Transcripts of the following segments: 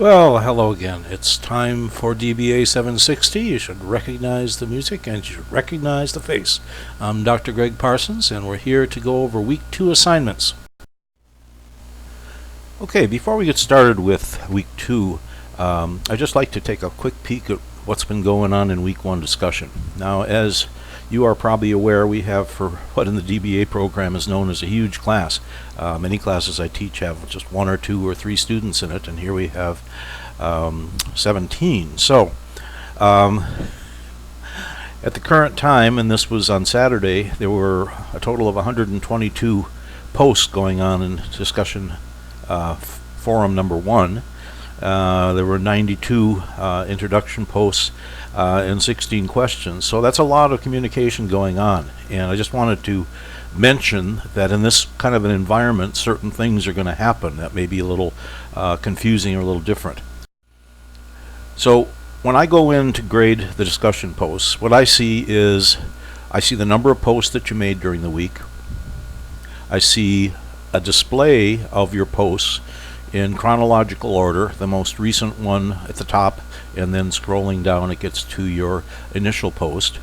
Well, hello again. It's time for DBA760. You should recognize the music and you should recognize the face. I'm Dr. Greg Parsons, and we're here to go over Week 2 assignments. Okay, before we get started with Week 2, I'd just like to take a quick peek at what's been going on in Week 1 discussion. Now, as you are probably aware, we have for what in the DBA program is known as a huge class. Many classes I teach have just 1 or 2 or 3 students in it, and here we have 17. So, at the current time, and this was on Saturday, there were a total of 122 posts going on in discussion forum number 1. There were 92 introduction posts and 16 questions. So that's a lot of communication going on. And I just wanted to mention that in this kind of an environment, certain things are going to happen that may be a little confusing or a little different. So when I go in to grade the discussion posts, what I see is I see the number of posts that you made during the week. I see a display of your posts in chronological order, the most recent one at the top, and then scrolling down it gets to your initial post.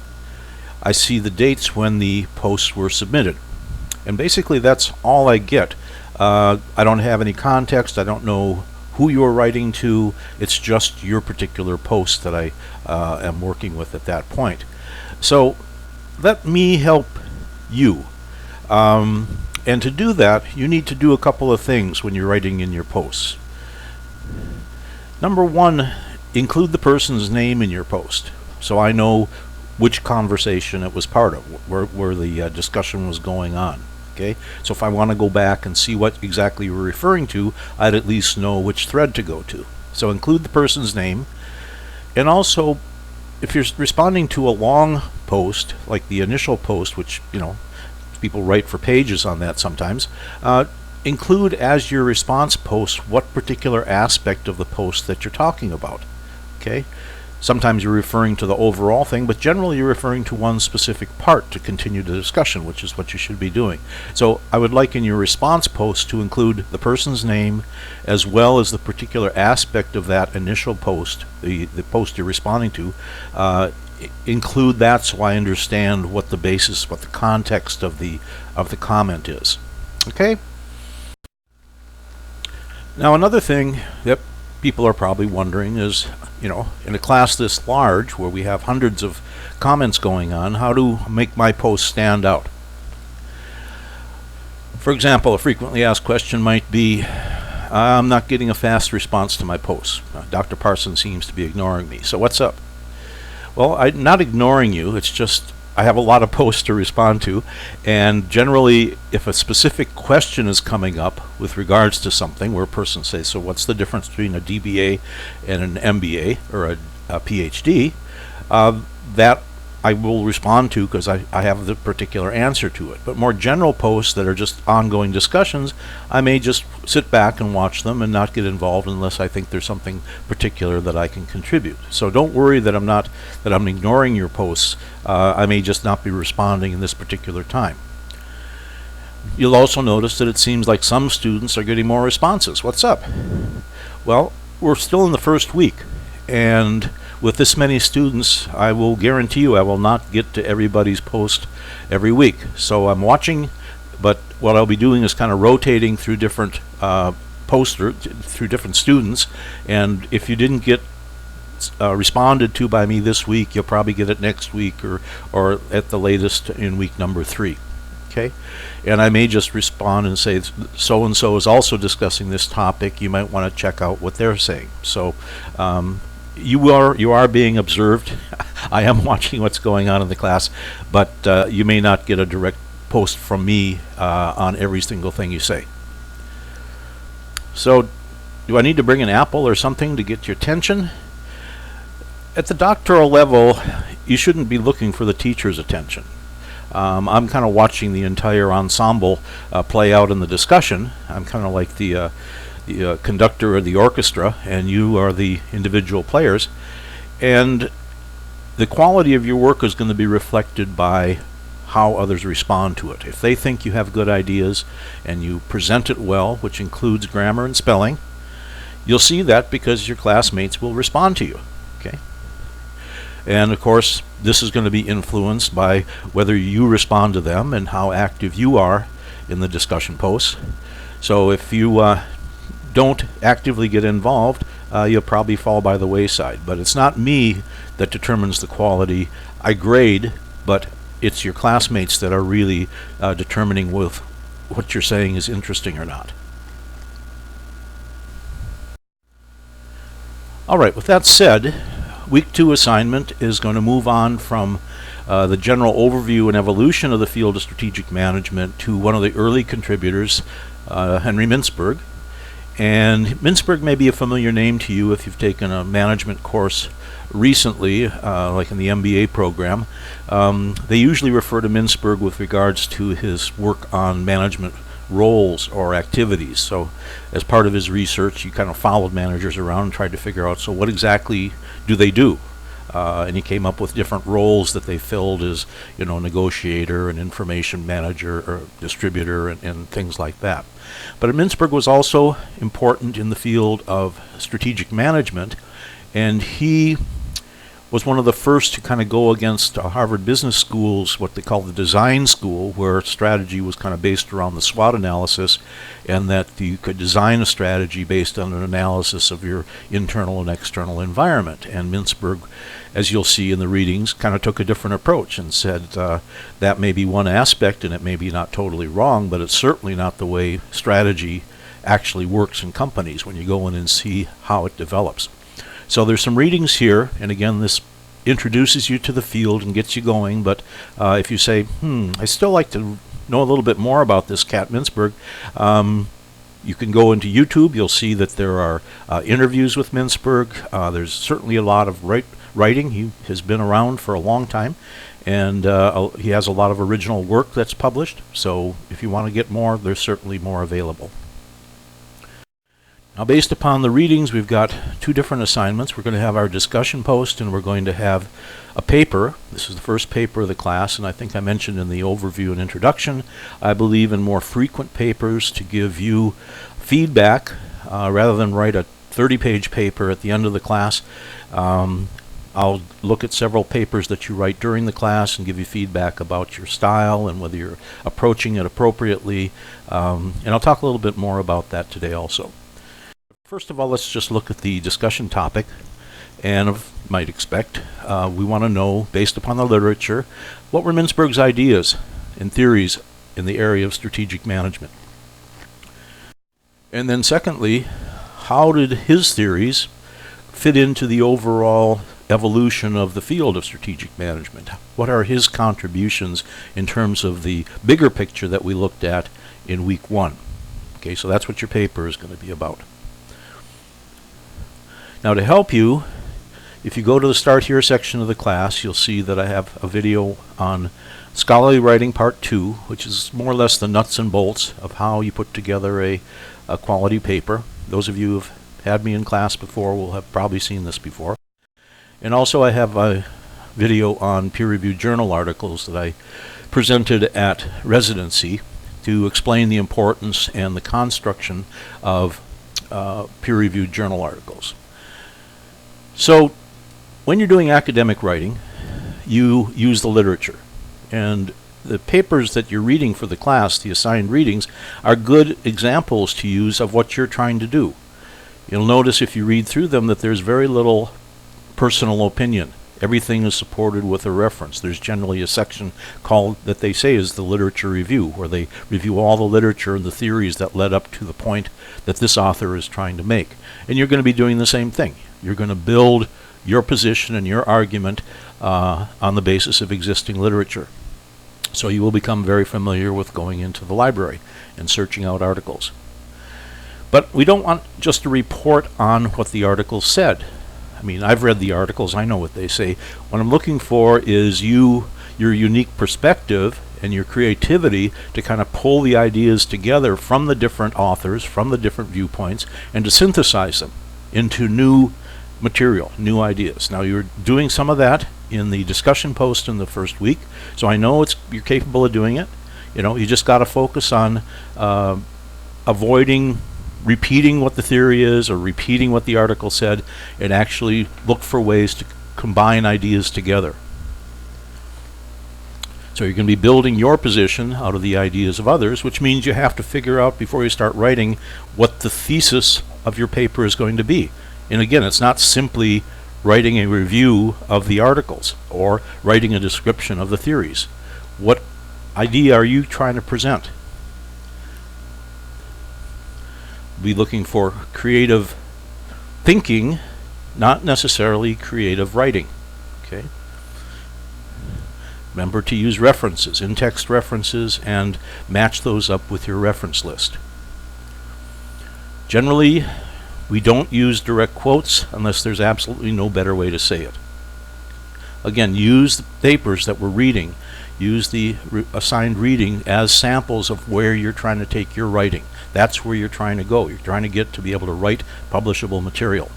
I see the dates when the posts were submitted, and basically that's all I get. I don't have any context. I don't know who you're writing to. It's just your particular post that I am working with at that point. So let me help you. And to do that, you need to do a couple of things when you're writing in your posts. Number 1, include the person's name in your post, so I know which conversation it was part of, where the discussion was going on. Okay, so if I want to go back and see what exactly you were referring to, I'd at least know which thread to go to. So include the person's name, and also if you're responding to a long post, like the initial post, which people write for pages on that sometimes, include as your response post what particular aspect of the post that you're talking about. Okay, sometimes you're referring to the overall thing, but generally you're referring to one specific part to continue the discussion, which is what you should be doing. So I would like in your response post to include the person's name as well as the particular aspect of that initial post, the post you're responding to. Include that so I understand what the basis, what the context of the comment is. Okay? Now another thing that people are probably wondering is, in a class this large where we have hundreds of comments going on, how to make my post stand out. For example, a frequently asked question might be, I'm not getting a fast response to my posts. Dr. Parsons seems to be ignoring me. So what's up? Well, I'm not ignoring you. It's just I have a lot of posts to respond to, and generally if a specific question is coming up with regards to something where a person says, so what's the difference between a DBA and an MBA or a PhD, that I will respond to because I have the particular answer to it. But more general posts that are just ongoing discussions, I may just sit back and watch them and not get involved unless I think there's something particular that I can contribute. So don't worry that I'm ignoring your posts. I may just not be responding in this particular time. You'll also notice that it seems like some students are getting more responses. What's up? Well, we're still in the first week, and with this many students, I will guarantee you I will not get to everybody's post every week. So I'm watching, but what I'll be doing is kind of rotating through different through different students, and if you didn't get responded to by me this week, you'll probably get it next week or at the latest in week number 3. Okay, and I may just respond and say so and so is also discussing this topic. You might want to check out what they're saying. So you are being observed. I am watching what's going on in the class, but you may not get a direct post from me on every single thing you say. So do I need to bring an apple or something to get your attention? At the doctoral level, you shouldn't be looking for the teacher's attention. I'm kind of watching the entire ensemble play out in the discussion. I'm kind of like the conductor of the orchestra, and you are the individual players, and the quality of your work is going to be reflected by how others respond to it. If they think you have good ideas and you present it well, which includes grammar and spelling, You'll see that because your classmates will respond to you. Okay? And of course, this is going to be influenced by whether you respond to them and how active you are in the discussion posts. So if you don't actively get involved, you'll probably fall by the wayside. But it's not me that determines the quality. I grade, but it's your classmates that are really determining if what you're saying is interesting or not. All right, with that said, week 2 assignment is going to move on from the general overview and evolution of the field of strategic management to one of the early contributors, Henry Mintzberg. And Mintzberg may be a familiar name to you if you've taken a management course recently, like in the MBA program. They usually refer to Mintzberg with regards to his work on management roles or activities. So as part of his research, he kind of followed managers around and tried to figure out, so what exactly do they do? And he came up with different roles that they filled as, negotiator and information manager or distributor and things like that. But Mintzberg was also important in the field of strategic management, and he was one of the first to kind of go against Harvard Business School's, what they call the design school, where strategy was kind of based around the SWOT analysis, and that you could design a strategy based on an analysis of your internal and external environment. And Mintzberg, as you'll see in the readings, kind of took a different approach and said that may be one aspect, and it may be not totally wrong, but it's certainly not the way strategy actually works in companies when you go in and see how it develops. So there's some readings here, and again, this introduces you to the field and gets you going, but if you say, I still like to know a little bit more about this Cat Mintzberg, you can go into YouTube. You'll see that there are interviews with Mintzberg. There's certainly a lot of writing. He has been around for a long time, and he has a lot of original work that's published, so if you want to get more, there's certainly more available. Now, based upon the readings, we've got 2 different assignments. We're going to have our discussion post, and we're going to have a paper. This is the first paper of the class, and I think I mentioned in the overview and introduction, I believe in more frequent papers to give you feedback rather than write a 30-page paper at the end of the class. I'll look at several papers that you write during the class and give you feedback about your style and whether you're approaching it appropriately, and I'll talk a little bit more about that today also. First of all, let's just look at the discussion topic, and as you might expect, we want to know, based upon the literature, what were Mintzberg's ideas and theories in the area of strategic management? And then secondly, how did his theories fit into the overall evolution of the field of strategic management? What are his contributions in terms of the bigger picture that we looked at in week 1? Okay, so that's what your paper is going to be about. Now, to help you, if you go to the Start Here section of the class, you'll see that I have a video on Scholarly Writing Part 2, which is more or less the nuts and bolts of how you put together a quality paper. Those of you who have had me in class before will have probably seen this before. And also I have a video on peer-reviewed journal articles that I presented at residency to explain the importance and the construction of peer-reviewed journal articles. So when you're doing academic writing, you use the literature, and the papers that you're reading for the class, the assigned readings, are good examples to use of what you're trying to do. You'll notice if you read through them that there's very little personal opinion. Everything is supported with a reference. There's generally a section called, that they say is the literature review, where they review all the literature and the theories that led up to the point that this author is trying to make. And you're going to be doing the same thing. You're going to build your position and your argument on the basis of existing literature. So you will become very familiar with going into the library and searching out articles. But we don't want just to report on what the article said. I mean, I've read the articles, I know what they say. What I'm looking for is your unique perspective and your creativity to kind of pull the ideas together from the different authors, from the different viewpoints, and to synthesize them into new material, new ideas. Now, you're doing some of that in the discussion post in the first week, so I know you're capable of doing it. You just got to focus on avoiding repeating what the theory is or repeating what the article said, and actually look for ways to combine ideas together. So you're going to be building your position out of the ideas of others, which means you have to figure out before you start writing what the thesis of your paper is going to be. And again, it's not simply writing a review of the articles or writing a description of the theories. What idea are you trying to present? Be looking for creative thinking, not necessarily creative writing. Okay? Remember to use references, in-text references, and match those up with your reference list. Generally, we don't use direct quotes unless there's absolutely no better way to say it. Again, use the papers that we're reading. Use the assigned reading as samples of where you're trying to take your writing. That's where you're trying to go. You're trying to get to be able to write publishable material.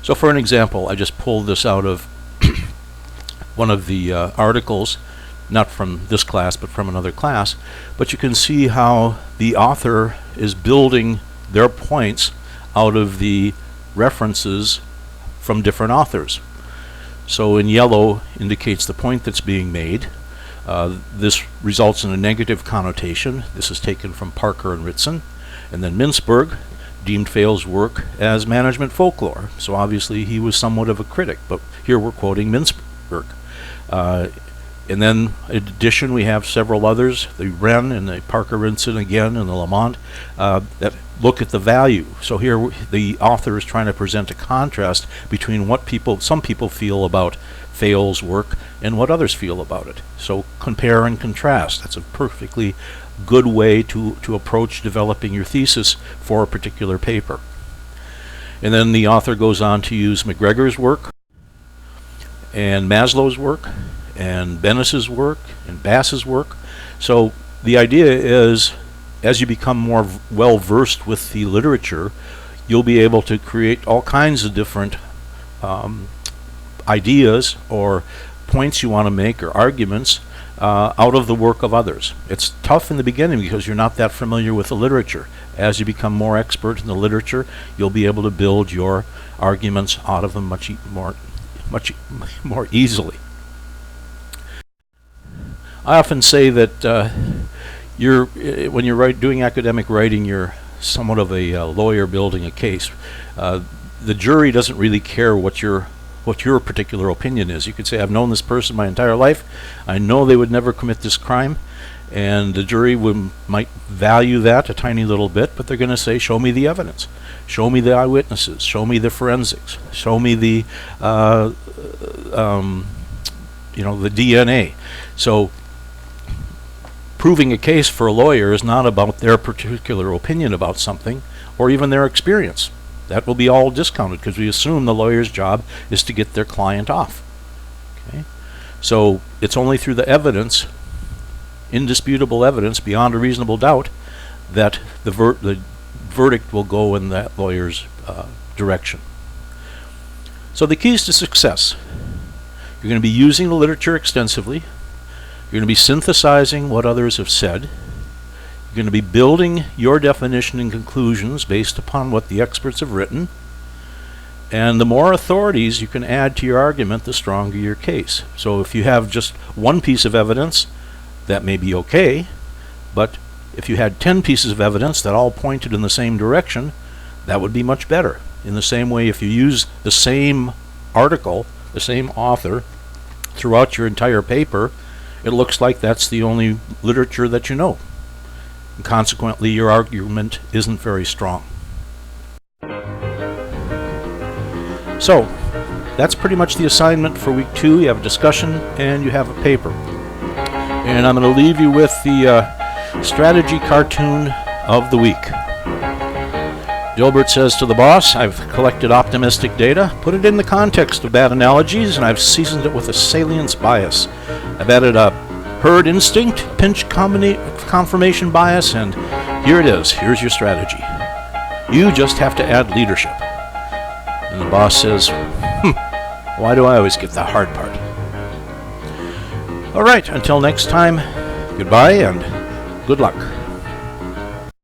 So for an example, I just pulled this out of one of the articles, not from this class, but from another class. But you can see how the author is building their points out of the references from different authors. So in yellow indicates the point that's being made. This results in a negative connotation. This is taken from Parker and Ritson. And then Mintzberg deemed Fales' work as management folklore. So obviously he was somewhat of a critic, but here we're quoting Mintzberg. And then in addition we have several others, the Wren and the Parker Ritson again and the Lamont, that look at the value. So here the author is trying to present a contrast between what some people feel about Fales' work and what others feel about it. So compare and contrast. That's a perfectly good way to approach developing your thesis for a particular paper. And then the author goes on to use McGregor's work and Maslow's work and Bennis's work and Bass's work. So the idea is, as you become more well versed with the literature, you'll be able to create all kinds of different ideas or points you want to make or arguments out of the work of others. It's tough in the beginning because you're not that familiar with the literature. As you become more expert in the literature, you'll be able to build your arguments out of them much more easily. I often say that when you're doing academic writing, you're somewhat of a lawyer building a case. The jury doesn't really care what your particular opinion is. You could say, I've known this person my entire life. I know they would never commit this crime. And the jury might value that a tiny little bit, but they're going to say, show me the evidence. Show me the eyewitnesses. Show me the forensics. Show me the DNA. So proving a case for a lawyer is not about their particular opinion about something or even their experience. That will be all discounted because we assume the lawyer's job is to get their client off. Okay? So it's only through the evidence, indisputable evidence beyond a reasonable doubt, that the verdict will go in that lawyer's direction. So the keys to success: you're going to be using the literature extensively. You're going to be synthesizing what others have said. You're going to be building your definition and conclusions based upon what the experts have written. And the more authorities you can add to your argument, the stronger your case. So if you have just one piece of evidence, that may be okay, but if you had 10 pieces of evidence that all pointed in the same direction, that would be much better. In the same way, if you use the same article, the same author, throughout your entire paper, it looks like that's the only literature that you know. And consequently, your argument isn't very strong. So, that's pretty much the assignment for week 2. You have a discussion and you have a paper. And I'm going to leave you with the strategy cartoon of the week. Dilbert says to the boss, I've collected optimistic data, put it in the context of bad analogies, and I've seasoned it with a salience bias. I've added a herd instinct, pinch confirmation bias, and here it is. Here's your strategy. You just have to add leadership. And the boss says, why do I always get the hard part? All right, until next time, goodbye and good luck.